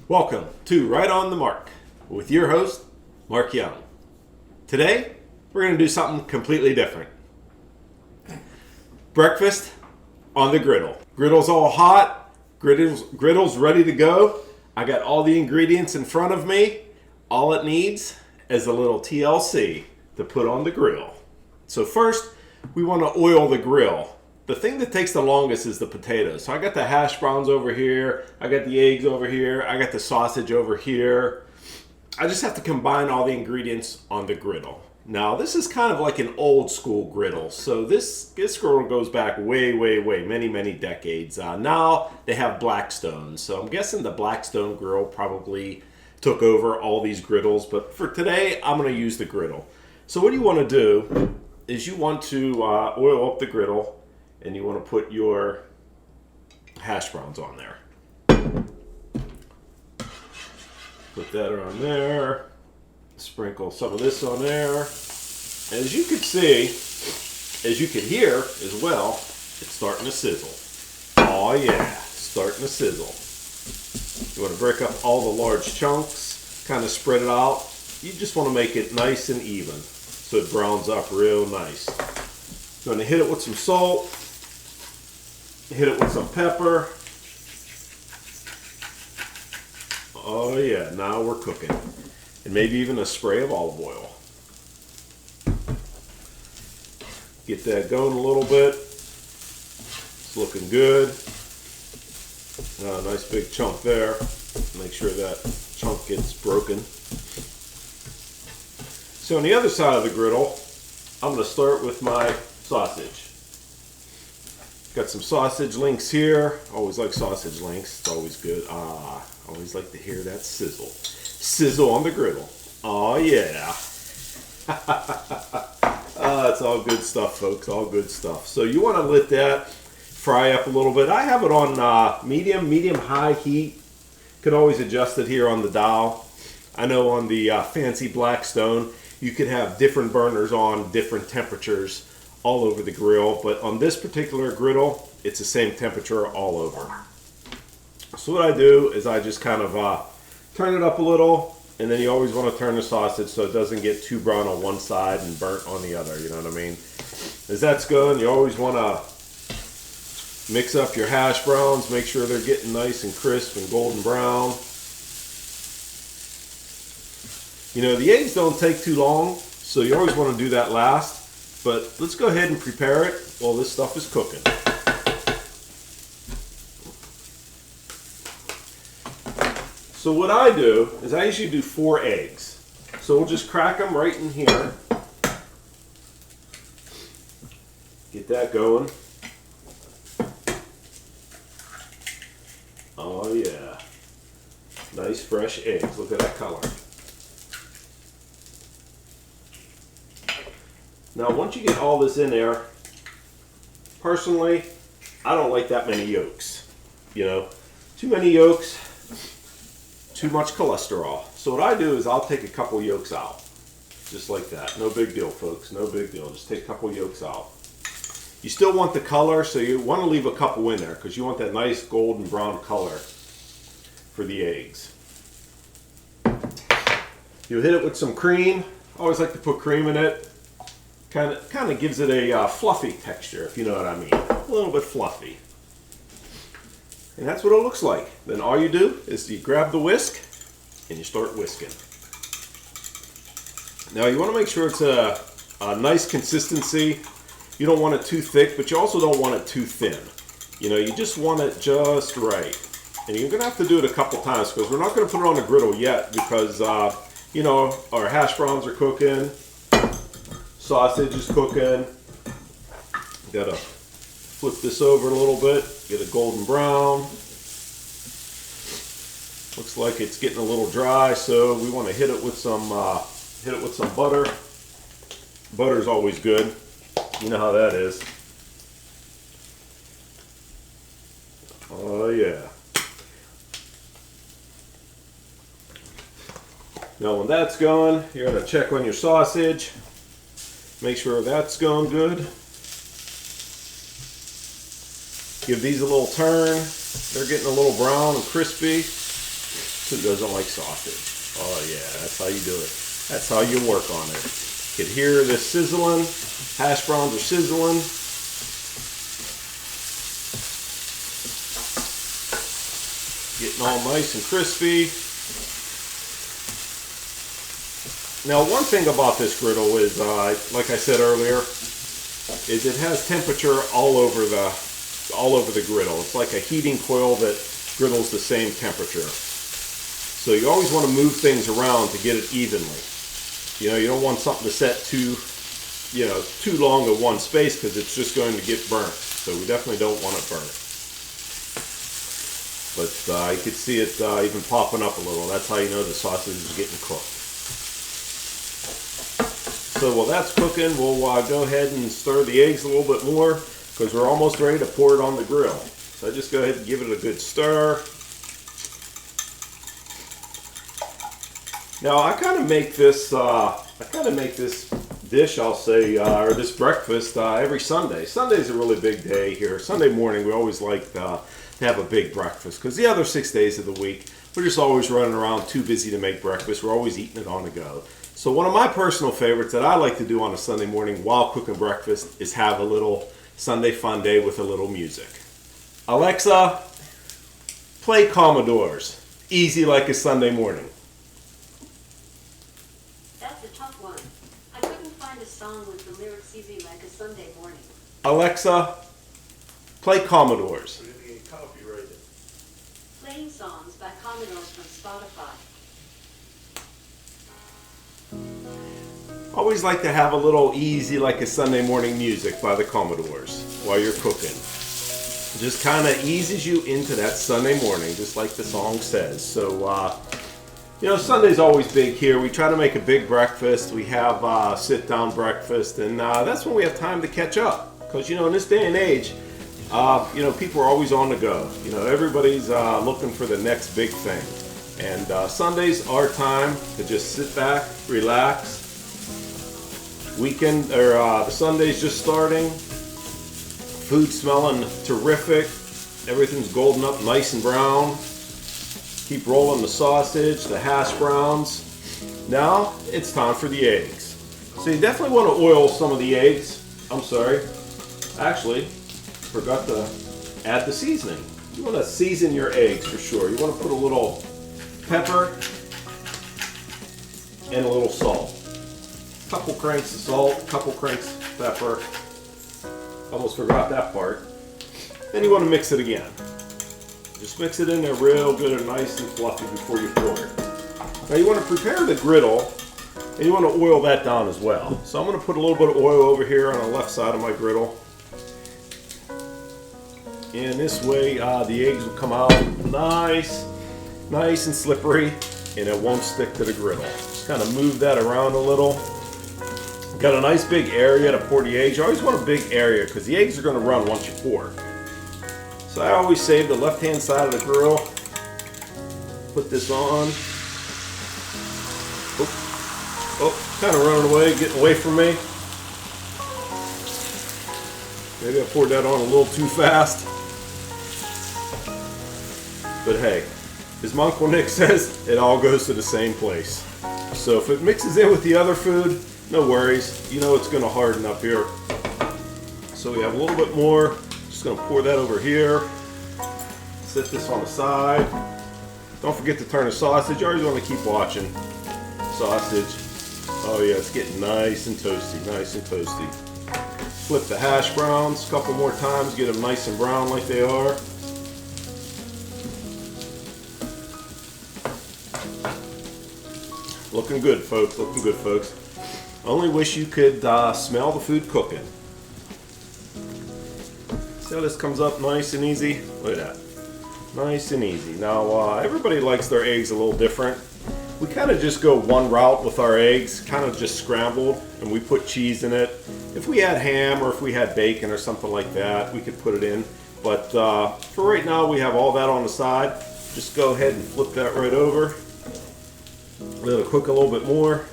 Welcome to Right on the Mark with your host, Mark Young. Today, we're going to do something completely different. Breakfast on the griddle. Griddle's all hot, griddle's ready to go. I got all the ingredients in front of me. All it needs is a little TLC to put on the grill. So first, we want to oil the grill. The thing that takes the longest is the potatoes. So I got the hash browns over here, I got the eggs over here, I got the sausage over here. I just have to combine all the ingredients on the griddle. Now this is kind of like an old school griddle. So this griddle goes back way, many decades. Now they have Blackstone. So I'm guessing the Blackstone griddle probably took over all these griddles. But for today, I'm going to use the griddle. So what you want to do is you want to oil up the griddle. And you want to put your hash browns on there. Put that on there. Sprinkle some of this on there. As you can see, as you can hear as well, it's starting to sizzle. Oh yeah, starting to sizzle. You want to break up all the large chunks, kind of spread it out. You just want to make it nice and even so it browns up real nice. You want to hit it with some salt. Hit it with some pepper. Oh yeah, now we're cooking. And maybe even a spray of olive oil. Get that going a little bit. It's looking good. Nice big chunk there. Make sure that chunk gets broken. So on the other side of the griddle, I'm going to start with my sausage. Got some sausage links here. Always like sausage links. It's always good. Always like to hear that sizzle. Sizzle on the griddle. Oh yeah. It's all good stuff, folks. All good stuff. So you want to let that fry up a little bit. I have it on medium high heat. Could always adjust it here on the dial. I know on the fancy Blackstone, you could have different burners on different temperatures all over the grill, but on this particular griddle, it's the same temperature all over. So what I do is I just kind of turn it up a little, and then you always want to turn the sausage so it doesn't get too brown on one side and burnt on the other, you know what I mean? As that's going, you always want to mix up your hash browns, make sure they're getting nice and crisp and golden brown. You know, the eggs don't take too long, so you always want to do that last. But let's go ahead and prepare it while this stuff is cooking. So what I do is I usually do 4 eggs. So we'll just crack them right in here. Get that going. Oh yeah. Nice fresh eggs. Look at that color. Now, once you get all this in there, personally, I don't like that many yolks. You know, too many yolks, too much cholesterol. So what I do is I'll take a couple yolks out, just like that. No big deal, folks. No big deal. Just take a couple yolks out. You still want the color, so you want to leave a couple in there because you want that nice golden brown color for the eggs. You hit it with some cream. I always like to put cream in it. Kind of gives it a fluffy texture, if you know what I mean. A little bit fluffy. And that's what it looks like. Then all you do is you grab the whisk and you start whisking. Now you want to make sure it's a nice consistency. You don't want it too thick, but you also don't want it too thin. You know, you just want it just right. And you're going to have to do it a couple times because we're not going to put it on the griddle yet because, you know, our hash browns are cooking. Sausage is cooking. Gotta flip this over a little bit, get a golden brown. Looks like it's getting a little dry, so we want to hit it with some butter. Butter's always good. You know how that is. Oh yeah. Now when that's going, you're gonna check on your sausage. Make sure that's going good. Give these a little turn. They're getting a little brown and crispy. Who doesn't like sausage? Oh yeah, that's how you do it. That's how you work on it. You can hear this sizzling. Hash browns are sizzling. Getting all nice and crispy. Now, one thing about this griddle is, like I said earlier, is it has temperature all over the griddle. It's like a heating coil that griddles the same temperature. So you always want to move things around to get it evenly. You know, you don't want something to set too long in one space because it's just going to get burnt. So we definitely don't want it burnt. But you can see it even popping up a little. That's how you know the sausage is getting cooked. So while that's cooking, we'll go ahead and stir the eggs a little bit more because we're almost ready to pour it on the grill. So I just go ahead and give it a good stir. Now I kind of make this dish, I'll say, or this breakfast every Sunday. Sunday's a really big day here. Sunday morning we always like to have a big breakfast because the other 6 days of the week we're just always running around too busy to make breakfast. We're always eating it on the go. So one of my personal favorites that I like to do on a Sunday morning while cooking breakfast is have a little Sunday fun day with a little music. Alexa, play Commodores. Easy like a Sunday morning. That's a tough one. I couldn't find a song with the lyrics easy like a Sunday morning. Alexa, play Commodores. We're going to get copyrighted. Playing songs by Commodores from Spotify. Always like to have a little easy like a Sunday morning music by the Commodores while you're cooking. Just kind of eases you into that Sunday morning, just like the song says. So, Sunday's always big here. We try to make a big breakfast. We have sit-down breakfast, and that's when we have time to catch up. Because, in this day and age, people are always on the go. Everybody's looking for the next big thing. And Sundays are time to just sit back, relax. The Sunday's just starting. Food smelling terrific. Everything's golden up nice and brown. Keep rolling the sausage, the hash browns. Now it's time for the eggs. So you definitely want to oil some of the eggs. I'm sorry. Actually, forgot to add the seasoning. You want to season your eggs for sure. You want to put a little pepper and a little salt. Couple cranks of salt, couple cranks of pepper. Almost forgot that part. Then you want to mix it again. Just mix it in there real good and nice and fluffy before you pour it. Now you want to prepare the griddle and you want to oil that down as well. So I'm going to put a little bit of oil over here on the left side of my griddle. And this way the eggs will come out nice and slippery and it won't stick to the griddle. Just kind of move that around a little. Got a nice big area to pour the eggs. You always want a big area because the eggs are going to run once you pour. So I always save the left-hand side of the grill. Put this on. Oh, kind of running away, getting away from me. Maybe I poured that on a little too fast. But hey, as my Uncle Nick says, it all goes to the same place. So if it mixes in with the other food, no worries. You know it's going to harden up here. So we have a little bit more. Just going to pour that over here. Set this on the side. Don't forget to turn the sausage. You always want to keep watching. Sausage. Oh yeah, it's getting nice and toasty. Nice and toasty. Flip the hash browns a couple more times. Get them nice and brown like they are. Looking good, folks. Looking good, folks. Only wish you could smell the food cooking. See how this comes up nice and easy? Look at that. Nice and easy. Now, everybody likes their eggs a little different. We kind of just go one route with our eggs, kind of just scrambled, and we put cheese in it. If we had ham or if we had bacon or something like that, we could put it in. But for right now, we have all that on the side. Just go ahead and flip that right over. Let it cook a little bit more.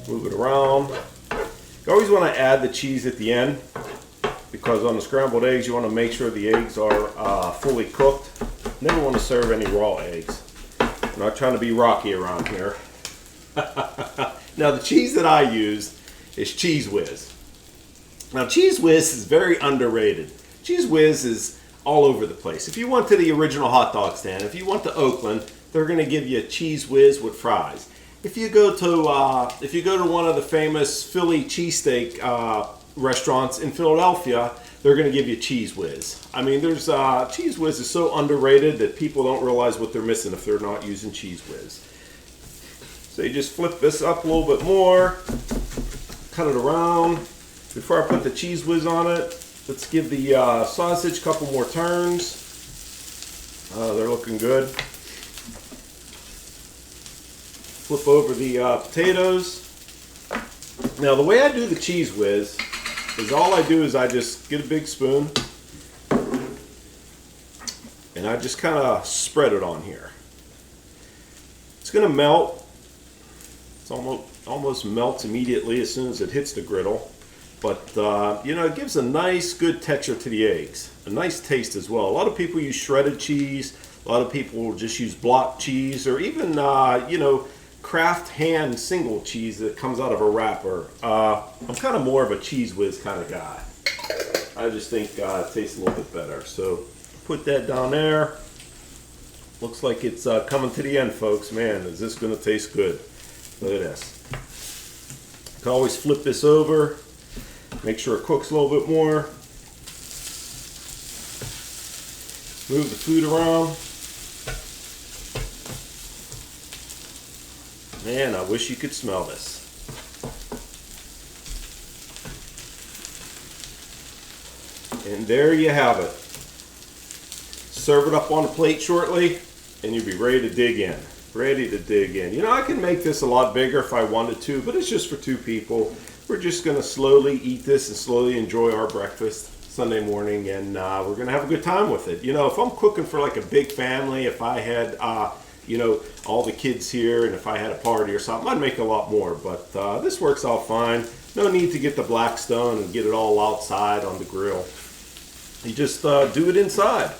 Move it around. You always want to add the cheese at the end. because on the scrambled eggs you want to make sure the eggs are fully cooked. Never want to serve any raw eggs. I'm not trying to be Rocky around here. Now the cheese that I use is Cheese Whiz. Now Cheese Whiz is very underrated. Cheese Whiz is all over the place. If you went to the original hot dog stand, if you went to Oakland, they're going to give you a Cheese Whiz with fries. If you go to one of the famous Philly cheesesteak restaurants in Philadelphia, they're going to give you Cheese Whiz. I mean, there's Cheese Whiz is so underrated that people don't realize what they're missing if they're not using Cheese Whiz. So you just flip this up a little bit more, cut it around. Before I put the Cheese Whiz on it, let's give the sausage a couple more turns. They're looking good. Flip over the potatoes. Now the way I do the Cheese Whiz is all I do is I just get a big spoon and I just kind of spread it on here. It's going to melt. It's almost melts immediately as soon as it hits the griddle. But you know, it gives a nice good texture to the eggs. A nice taste as well. A lot of people use shredded cheese. A lot of people will just use block cheese, or even you know, Kraft hand single cheese that comes out of a wrapper. I'm kind of more of a Cheese Whiz kind of guy. I just think it tastes a little bit better. So put that down there. Looks like it's coming to the end, folks. Man, is this going to taste good? Look at this. You can always flip this over. Make sure it cooks a little bit more. Move the food around. Man, I wish you could smell this. And there you have it. Serve it up on a plate shortly, and you'll be ready to dig in. Ready to dig in. You know, I can make this a lot bigger if I wanted to, but it's just for 2 people. We're just going to slowly eat this and slowly enjoy our breakfast Sunday morning, and we're going to have a good time with it. You know, if I'm cooking for like a big family, if I had, you know, all the kids here, and if I had a party or something, I'd make a lot more, but this works out fine. No need to get the Blackstone and get it all outside on the grill. You just do it inside.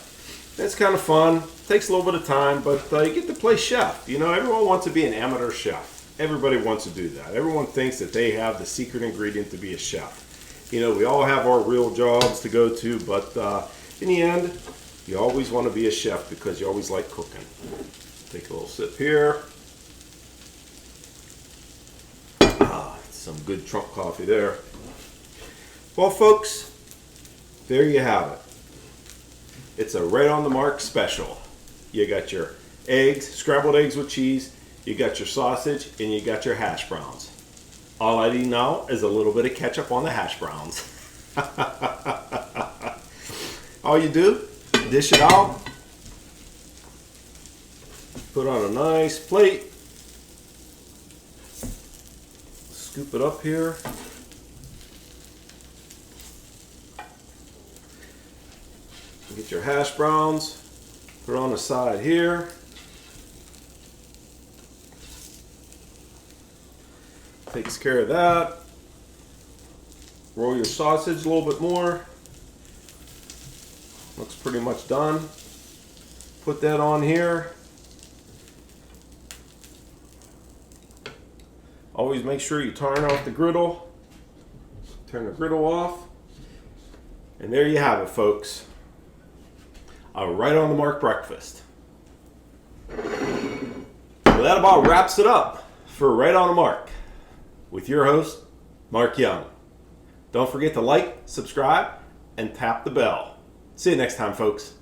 It's kind of fun. Takes a little bit of time, but you get to play chef. You know, everyone wants to be an amateur chef. Everybody wants to do that. Everyone thinks that they have the secret ingredient to be a chef. You know, we all have our real jobs to go to, but in the end, you always want to be a chef because you always like cooking. Take a little sip here. Some good Trump coffee there. Well, folks, there you have it. It's a right on the mark special. You got your eggs, scrambled eggs with cheese, you got your sausage, and you got your hash browns. All I need now is a little bit of ketchup on the hash browns. All you do, dish it out, put on a nice plate, scoop it up here. Get your hash browns, put it on the side here. Takes care of that. Roll your sausage a little bit more. Looks pretty much done. Put that on here. Always make sure you turn off the griddle. Turn the griddle off. And there you have it, folks. A right on the mark breakfast. Well, that about wraps it up for Right on the Mark with your host, Mark Young. Don't forget to like, subscribe, and tap the bell. See you next time, folks.